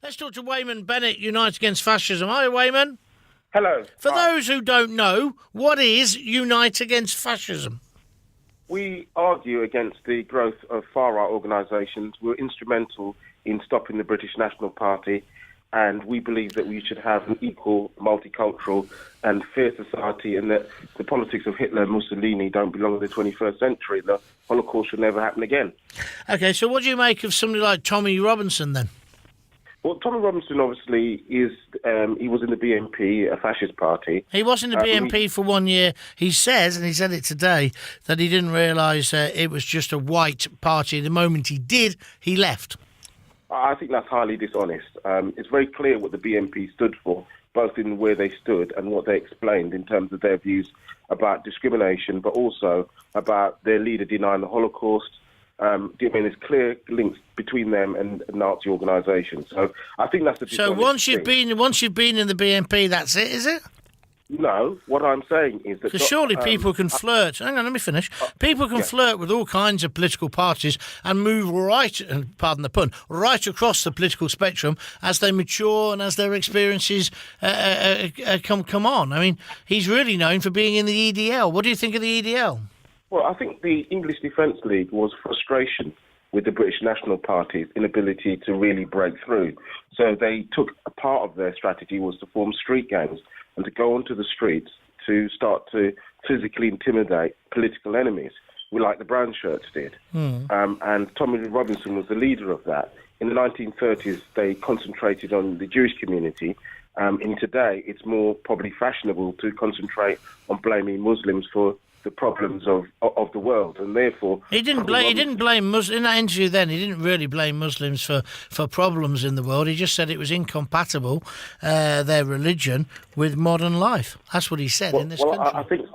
Let's talk to Wayman Bennett, Unite Against Fascism. Hi, Wayman. Hello. For Hi. those who don't know, what is Unite Against Fascism? We argue against the growth of far-right organisations. We're instrumental in stopping the British National Party, and we believe that we should have an equal, multicultural and fair society, and that the politics of Hitler and Mussolini don't belong in the 21st century. The Holocaust should never happen again. OK, so what do you make of somebody like Tommy Robinson, then? Well, Tommy Robinson obviously is, he was in the BNP, a fascist party. He was in the BNP for 1 year. He says, and he said it today, that he didn't realise it was just a white party. The moment he did, he left. I think that's highly dishonest. It's very clear what the BNP stood for, both in where they stood and what they explained in terms of their views about discrimination, but also about their leader denying the Holocaust. There's clear links between them and Nazi organisations. So I think that's the. So once you've been in the BNP, that's it, is it? No, what I'm saying is that... Because surely people can flirt. Hang on, let me finish. People can flirt with all kinds of political parties and move right, pardon the pun, right across the political spectrum as they mature and as their experiences come on. I mean, he's really known for being in the EDL. What do you think of the EDL? Well, I think the English Defence League was frustration with the British National Party's inability to really break through. So they took a part of their strategy was to form street gangs and to go onto the streets to start to physically intimidate political enemies, like the Brown Shirts did. And Tommy Robinson was the leader of that. In the 1930s, they concentrated on the Jewish community. In today, it's more probably fashionable to concentrate on blaming Muslims for the problems of the world, and therefore he didn't blame Muslims in that interview. Then he didn't really blame Muslims for problems in the world. He just said it was incompatible, their religion, with modern life. That's what he said in this country. I think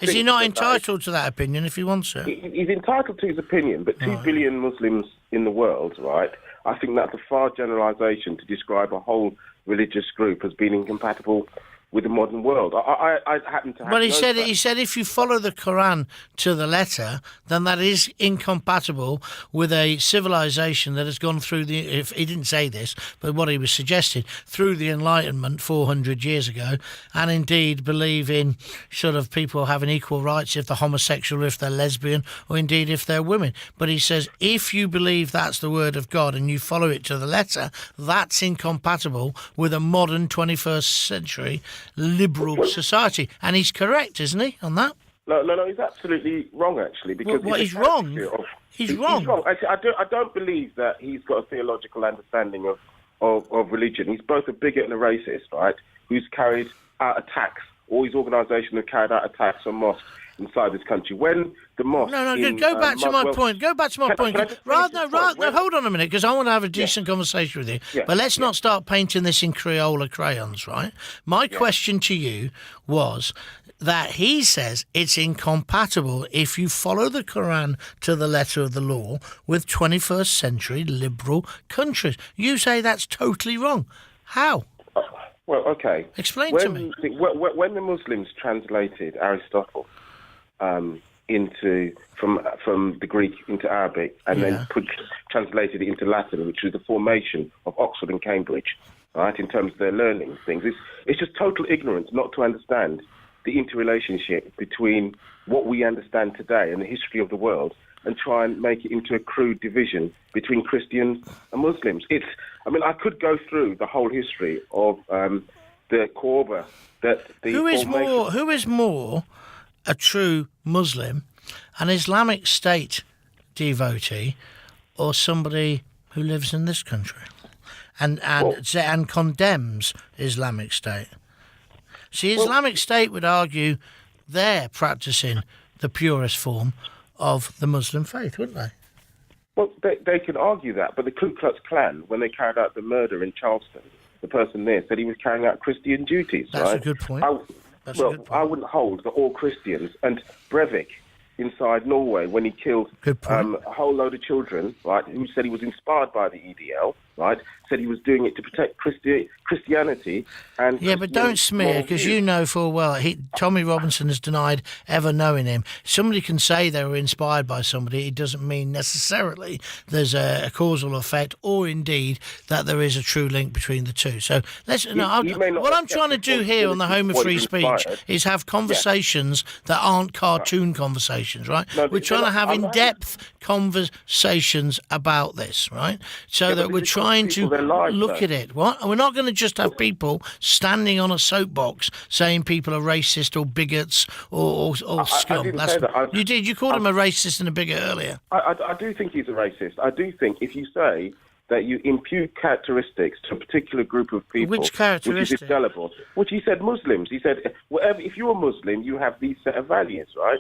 is he not entitled to that opinion if he wants it? He's entitled to his opinion, but 2 billion Muslims in the world, right? I think that's a far generalisation to describe a whole religious group as being incompatible with the modern world. I happen to have... Well, he said if you follow the Quran to the letter, then that is incompatible with a civilization that has gone through the... If he didn't say this, but what he was suggesting, through the Enlightenment 400 years ago, and indeed believe in sort of people having equal rights if they're homosexual, if they're lesbian, or indeed if they're women. But he says if you believe that's the word of God and you follow it to the letter, that's incompatible with a modern 21st century liberal society. And he's correct, isn't he, on that? No, he's absolutely wrong, actually. Because he's wrong? He's wrong. Actually, I don't believe that he's got a theological understanding of religion. He's both a bigot and a racist, right, who's carried out attacks, all his organisation have carried out attacks on mosques inside this country. When the mosque... Go back to my point. Go back to my point. Hold on a minute, because I want to have a decent conversation with you. Yeah. But let's not start painting this in Crayola crayons, right? My question to you was that he says it's incompatible if you follow the Quran to the letter of the law with 21st century liberal countries. You say that's totally wrong. How? Well, okay. Explain to me. When the Muslims translated Aristotle from the Greek into Arabic and then translated it into Latin, which was the formation of Oxford and Cambridge, right, in terms of their learning things, it's just total ignorance not to understand the interrelationship between what we understand today and the history of the world and try and make it into a crude division between Christians and Muslims. I could go through the whole history of the Kaaba. Who is more a true Muslim, an Islamic State devotee, or somebody who lives in this country and condemns Islamic State? See, Islamic State would argue they're practicing the purest form of the Muslim faith, wouldn't they? Well, they can argue that, but the Ku Klux Klan, when they carried out the murder in Charleston, the person there said he was carrying out Christian duties. That's a good point. I wouldn't hold that all Christians, and Breivik inside Norway, when he killed a whole load of children, right, who said he was inspired by the EDL, right, said he was doing it to protect Christianity. And yeah, but don't smear, because you know full well Tommy Robinson has denied ever knowing him. Somebody can say they were inspired by somebody. It doesn't mean necessarily there's a causal effect, or indeed that there is a true link between the two. So what I'm trying to do here on the Home of Free Speech is have conversations that aren't cartoon conversations, right? No, we're trying to have in-depth conversations about this, right? So that we're trying to look at it. What? We're not going to just have people standing on a soapbox saying people are racist or bigots or scum. You did. You called him a racist and a bigot earlier. I do think he's a racist. I do think if you say that you impute characteristics to a particular group of people, which characteristics? Which is indelible. Which he said Muslims. He said, if you're a Muslim, you have these set of values, right?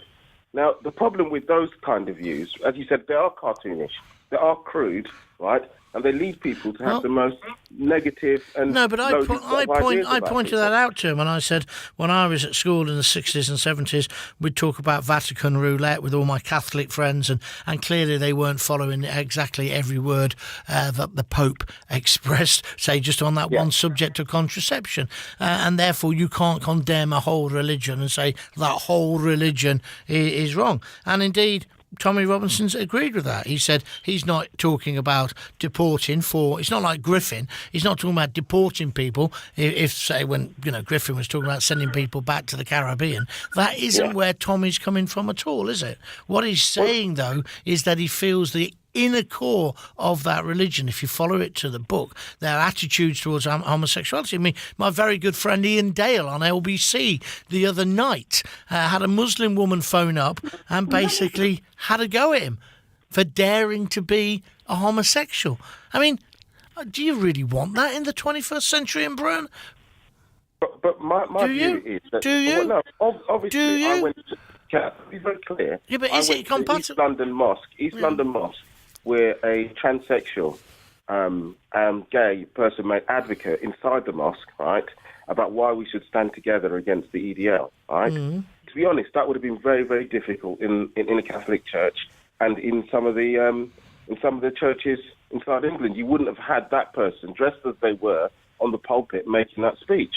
Now, the problem with those kind of views, as you said, they are cartoonish, they are crude, right? And they lead people to have the most negative and no, but I pointed that out to him, and I said when I was at school in the 60s and 70s, we'd talk about Vatican roulette with all my Catholic friends, and clearly they weren't following exactly every word that the Pope expressed, say just on that one subject of contraception, and therefore you can't condemn a whole religion and say that whole religion is wrong. And indeed, Tommy Robinson's agreed with that. He said he's not talking about deporting it's not like Griffin. He's not talking about deporting people. If say, when Griffin was talking about sending people back to the Caribbean, that isn't where Tommy's coming from at all, is it? What he's saying, though, is that he feels the inner core of that religion, if you follow it to the book, their attitudes towards homosexuality. I mean, my very good friend Ian Dale on LBC the other night had a Muslim woman phone up and basically had a go at him for daring to be a homosexual. I mean, do you really want that in the 21st century in Britain? But my view is that... Do you? Well, no, obviously, do you? I went to be very clear. Yeah, but is it compatible? East London Mosque, where a transsexual gay person made advocate inside the mosque, right, about why we should stand together against the EDL, right? Mm. To be honest, that would have been very, very difficult in a Catholic church and in some of the churches inside England. You wouldn't have had that person dressed as they were on the pulpit making that speech.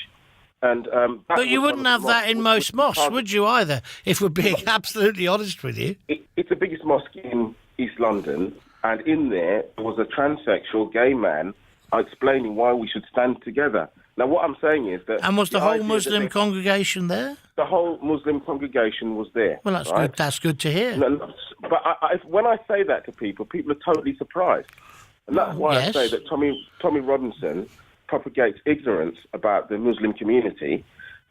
And but you wouldn't have that in most mosques, would you either? If we're being absolutely honest with you, it's the biggest mosque in East London. And in there was a transsexual gay man explaining why we should stand together. Now, what I'm saying is that... And was the whole Muslim congregation there? The whole Muslim congregation was there. Well, that's good. That's good to hear. But when I say that to people, people are totally surprised. And that's why I say that Tommy Robinson propagates ignorance about the Muslim community.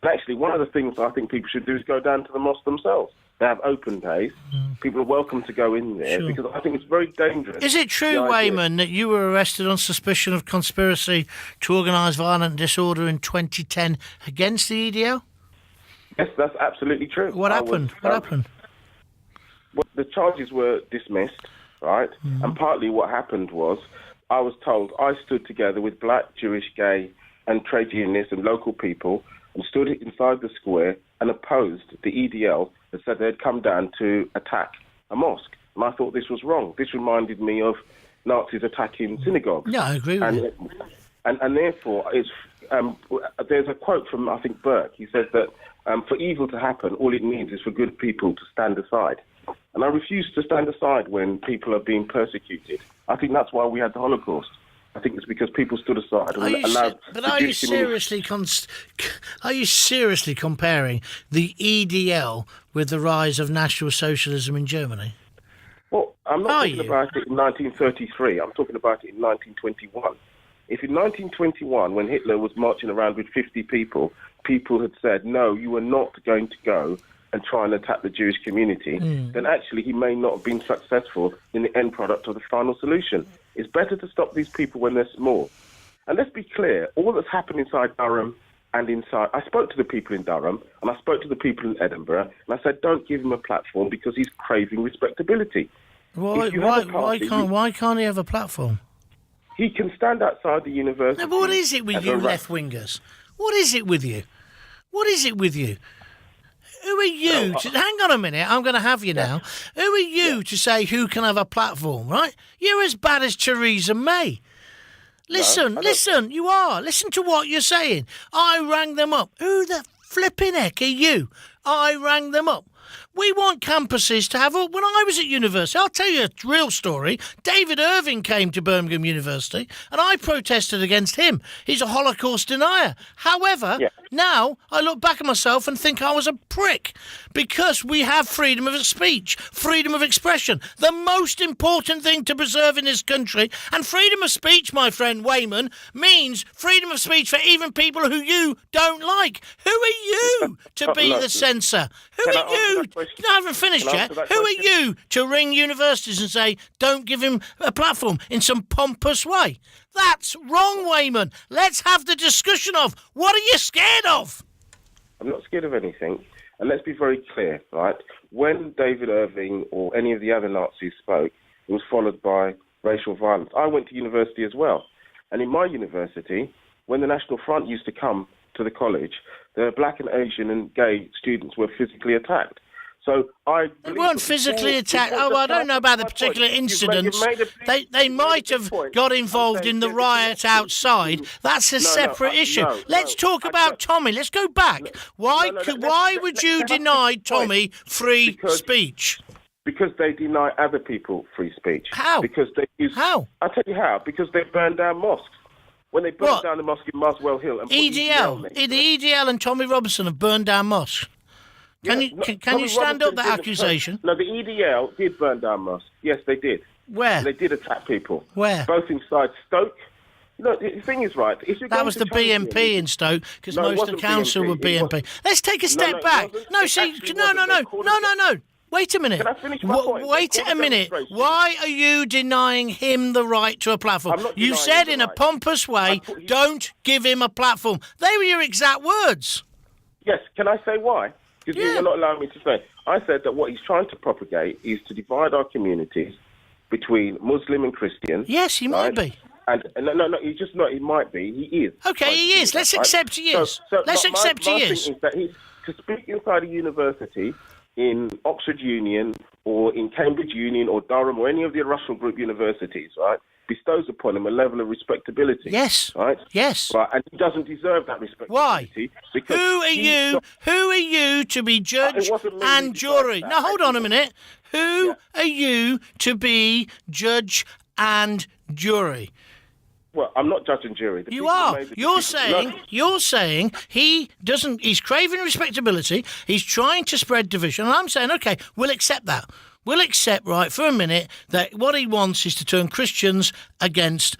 And actually, one of the things I think people should do is go down to the mosque themselves. They have open days. People are welcome to go in there because I think it's very dangerous. Is it true, Wayman, that you were arrested on suspicion of conspiracy to organise violent disorder in 2010 against the EDL? Yes, that's absolutely true. What happened? Well, the charges were dismissed, right? And partly what happened was I was told I stood together with black, Jewish, gay and trade unionists and local people and stood inside the square and opposed the EDL that said they'd come down to attack a mosque. And I thought this was wrong. This reminded me of Nazis attacking synagogues. Yeah, I agree with you. And therefore, there's a quote from, I think, Burke. He says that for evil to happen, all it needs is for good people to stand aside. And I refuse to stand aside when people are being persecuted. I think that's why we had the Holocaust. I think it's because people stood aside and allowed. But are you seriously comparing the EDL with the rise of National Socialism in Germany? Well, I'm not talking about it in 1933. I'm talking about it in 1921. If in 1921, when Hitler was marching around with 50 people, people had said, no, you are not going to go and try and attack the Jewish community, then actually he may not have been successful in the end product of the final solution. It's better to stop these people when they're small. And let's be clear, all that's happened inside Durham and inside... I spoke to the people in Durham and I spoke to the people in Edinburgh and I said, don't give him a platform because he's craving respectability. Why can't he have a platform? He can stand outside the university... No, but what is it with you left-wingers? What is it with you? What is it with you? Who are you? Hang on a minute, I'm going to have you now. Who are you to say who can have a platform, right? You're as bad as Theresa May. Listen, you are. Listen to what you're saying. I rang them up. Who the flipping heck are you? I rang them up. We want campuses to have... When I was at university, I'll tell you a real story. David Irving came to Birmingham University and I protested against him. He's a Holocaust denier. However, now I look back at myself and think I was a prick because we have freedom of speech, freedom of expression, the most important thing to preserve in this country. And freedom of speech, my friend Wayman, means freedom of speech for even people who you don't like. Who are you to be the censor? Who are you? No, I haven't finished yet. Who are you to ring universities and say, don't give him a platform in some pompous way? That's wrong, Wayman. Let's have the discussion of what are you scared of? I'm not scared of anything. And let's be very clear, right? When David Irving or any of the other Nazis spoke, it was followed by racial violence. I went to university as well. And in my university, when the National Front used to come to the college, the black and Asian and gay students were physically attacked. So they weren't physically attacked. Oh, I don't know about the particular incidents. They might have got involved in the riot outside. That's a separate issue. Let's talk about Tommy. Let's go back. Why would you deny Tommy free speech? Because they deny other people free speech. How? Because they use. How? I'll tell you how. Because they burn down mosques. When they burned down the mosque in Muswell Hill and put EDL, the EDL and Tommy Robinson have burned down mosques. Can you stand up that accusation? No, the EDL did burn down mosques. Yes, they did. Where? And they did attack people. Where? Both inside Stoke. No, the thing is, right. That was the BNP in Stoke, because most of the council were BNP. Let's take a step back. No. Wait a minute. Can I finish my point? Wait a minute. Why are you denying him the right to a platform? You said in a pompous way, don't give him a platform. They were your exact words. Yes. Can I say why? Because you're not allowing me to say. I said that what he's trying to propagate is to divide our communities between Muslim and Christian. Yes, he might be. And no, he's just not. He might be. He is. Okay, he is. Let's accept he is. Let's accept he is. My thing is that to speak inside a university in Oxford Union or in Cambridge Union or Durham or any of the Russell Group universities, right, bestows upon him a level of respectability. Yes. Right? Yes. Right, and he doesn't deserve that respectability. Why? Who are you to be judge and jury? Now, hold on a minute. Who are you to be judge and jury? Well, I'm not judge and jury. You are. You're saying he's craving respectability. He's trying to spread division. And I'm saying, okay, we'll accept that. We'll accept, right, for a minute, that what he wants is to turn Christians against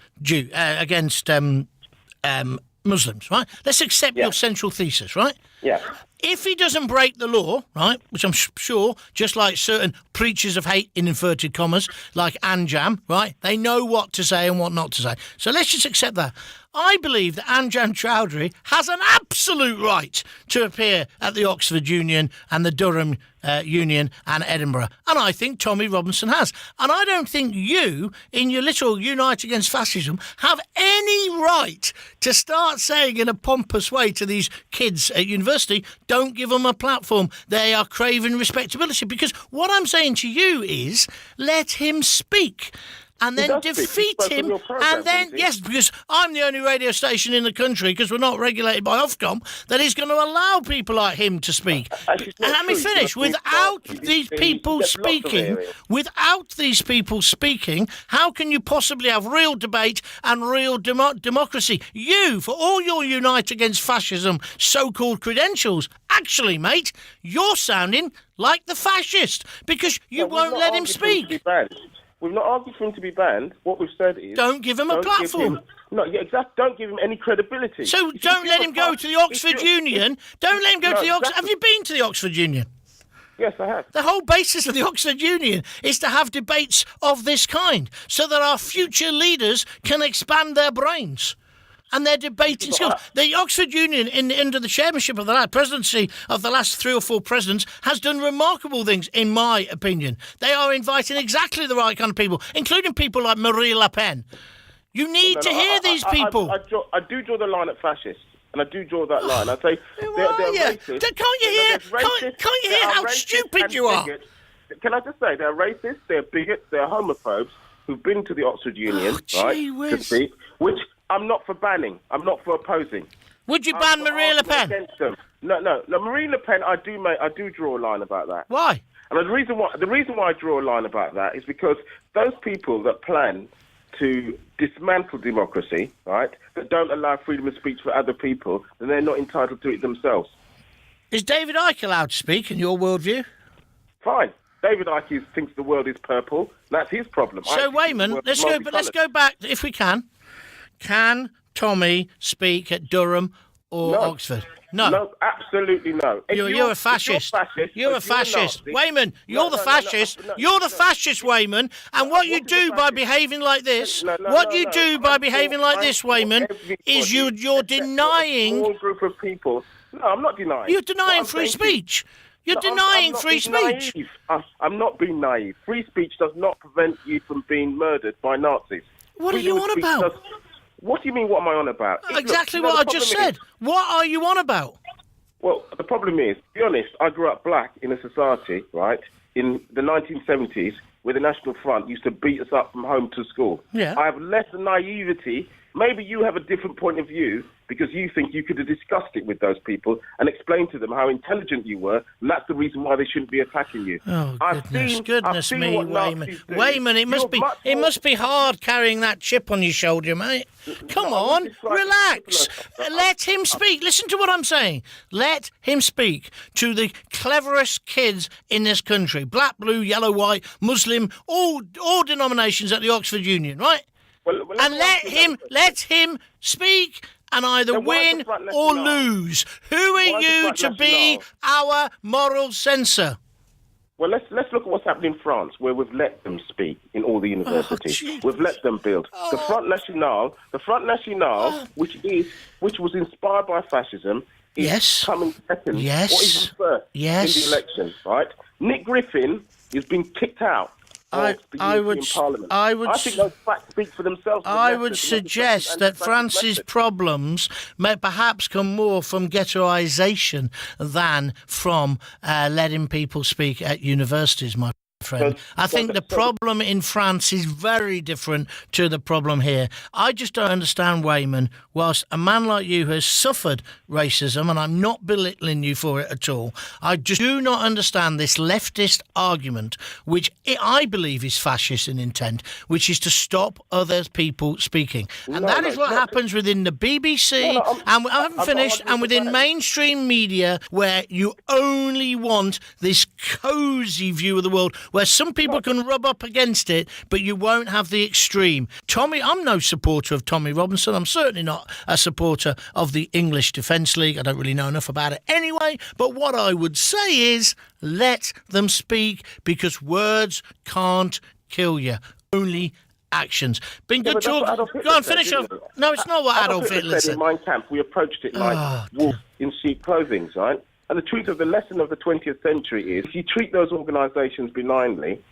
Muslims, right? Let's accept your central thesis, right? Yeah. If he doesn't break the law, right, which I'm sure, just like certain preachers of hate, in inverted commas, like Anjam, right, they know what to say and what not to say. So let's just accept that. I believe that Anjam Chowdhury has an absolute right to appear at the Oxford Union and the Durham Union and Edinburgh. And I think Tommy Robinson has. And I don't think you, in your little Unite Against Fascism, have any right to start saying in a pompous way to these kids at university, don't give them a platform. They are craving respectability. Because what I'm saying to you is, let him speak. And then defeat him, and then, yes, because I'm the only radio station in the country, because we're not regulated by Ofcom, that is going to allow people like him to speak. And let me finish. Without these people speaking, how can you possibly have real debate and real democracy? You, for all your Unite Against Fascism so-called credentials, actually, mate, you're sounding like the fascist, because you won't let him speak. We've not argued for him to be banned. What we've said is... Don't give him a platform. Don't give him any credibility. So don't let him go to the Oxford Union. Don't let him go to the Oxford... Have you been to the Oxford Union? Yes, I have. The whole basis of the Oxford Union is to have debates of this kind so that our future leaders can expand their brains and their debating skills. The Oxford Union, under the chairmanship of the presidency of the last 3 or 4 presidents, has done remarkable things, in my opinion. They are inviting exactly the right kind of people, including people like Marie Le Pen. You need to hear these people. I do draw the line at fascists. And I do draw that line. I say they're racist. Can't you hear how stupid you are? Can I just say they're racist, they're bigots, they're homophobes who've been to the Oxford Union, right, to speak, which I'm not for banning. I'm not for opposing. Would you ban Marine Le Pen? Against them. No. Marine Le Pen, I do draw a line about that. Why? And the reason why I draw a line about that is because those people that plan to dismantle democracy, right, that don't allow freedom of speech for other people, then they're not entitled to it themselves. Is David Icke allowed to speak in your worldview? Fine. David Icke thinks the world is purple. That's his problem. So, Wayman, let's go back, if we can. Can Tommy speak at Durham or Oxford? No, absolutely no. You're a fascist. You're a fascist. Wayman, you're the fascist. You're the fascist, Wayman. And what you do by behaving like this, Wayman, is you're denying... A small group of people. No, I'm not denying. You're denying free speech. You're denying free speech. I'm not being naive. Free speech does not prevent you from being murdered by Nazis. What are you on about? What do you mean, what am I on about? Exactly what I just said. What are you on about? Well, the problem is, to be honest, I grew up black in a society, right, in the 1970s, where the National Front used to beat us up from home to school. Yeah. I have less naivety. Maybe you have a different point of view because you think you could have discussed it with those people and explained to them how intelligent you were, and that's the reason why they shouldn't be attacking you. Oh, goodness me, Wayman. Wayman, it must be hard carrying that chip on your shoulder, mate. Come on, relax. Let him speak. Listen to what I'm saying. Let him speak to the cleverest kids in this country. Black, blue, yellow, white, Muslim, all denominations at the Oxford Union, right? And let him speak and either win or lose. Who are you to be our moral censor? Well, let's look at what's happened in France, where we've let them speak in all the universities. We've let them build the Front National, which was inspired by fascism, is coming second or even first in the election. Right? Nick Griffin is being kicked out. I think those facts speak for themselves. I would suggest that France's problems may perhaps come more from ghettoisation than from letting people speak at universities, my friend. I think the problem in France is very different to the problem here. I just don't understand, Wayman, whilst a man like you has suffered racism, and I'm not belittling you for it at all, I just do not understand this leftist argument, which I believe is fascist in intent, which is to stop other people speaking. And that is what happens within the BBC, and I haven't finished, and within mainstream media, where you only want this cosy view of the world, where some people can rub up against it, but you won't have the extreme. I'm no supporter of Tommy Robinson. I'm certainly not a supporter of the English Defence League. I don't really know enough about it anyway. But what I would say is let them speak, because words can't kill you. Only actions. Been good talk. Go on, finish off. No, it's not what Adolf Hitler said. In Mein Kampf, we approached it like wolves in sheep clothing, right? And the truth of the lesson of the 20th century is, if you treat those organisations benignly,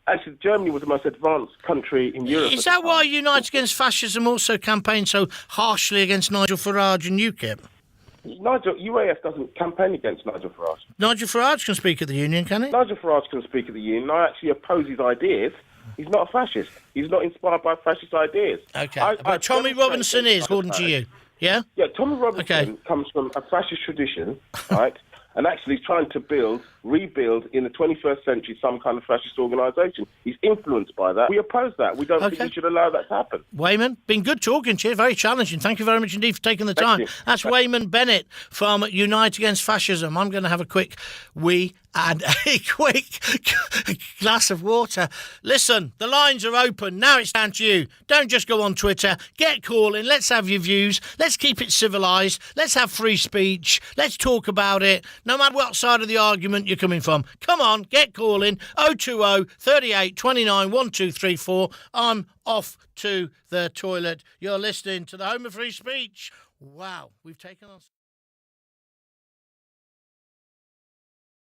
actually Germany was the most advanced country in Europe. Is that why Unite Against Fascism also campaigned so harshly against Nigel Farage and UKIP? UAF doesn't campaign against Nigel Farage. Nigel Farage can speak at the union, can he? Nigel Farage can speak at the union. I actually oppose his ideas. He's not a fascist. He's not inspired by fascist ideas. Okay, but Tommy Robinson is, according to you. Yeah? Yeah, Tommy Robinson comes from a fascist tradition, right? And actually trying to rebuild in the 21st century some kind of fascist organisation. He's influenced by that. We oppose that. We don't think we should allow that to happen. Wayman, been good talking to you. Very challenging. Thank you very much indeed for taking the time. That's Wayman Bennett from Unite Against Fascism. I'm going to have a quick wee and a quick glass of water. Listen, the lines are open. Now it's down to you. Don't just go on Twitter. Get calling. Let's have your views. Let's keep it civilised. Let's have free speech. Let's talk about it, no matter what side of the argument you're coming from. Come on, get calling. 020 38 29 1234. I'm off to the toilet. You're listening to the Home of Free Speech. Wow, we've taken on...